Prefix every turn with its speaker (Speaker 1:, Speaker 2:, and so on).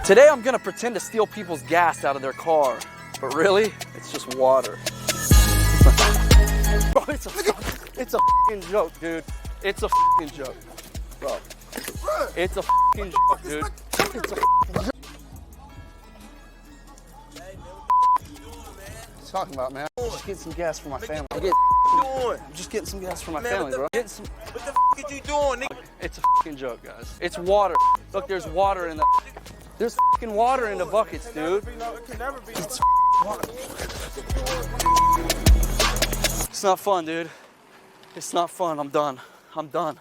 Speaker 1: Today I'm gonna pretend to steal people's gas out of their car, but really, it's just water. Bro, it's a fucking joke, dude. It's a fucking joke, bro. It's a fucking joke, dude. It's a fucking joke. What you talking about, man? Just getting some gas for my family. I'm just getting some gas for my family, bro.
Speaker 2: What the f is you doing, nigga?
Speaker 1: It's a fucking joke, guys. It's water. Look, there's water in the. There's fucking water in the buckets, dude. It's water. It's not fun, dude. It's not fun. I'm done. I'm done.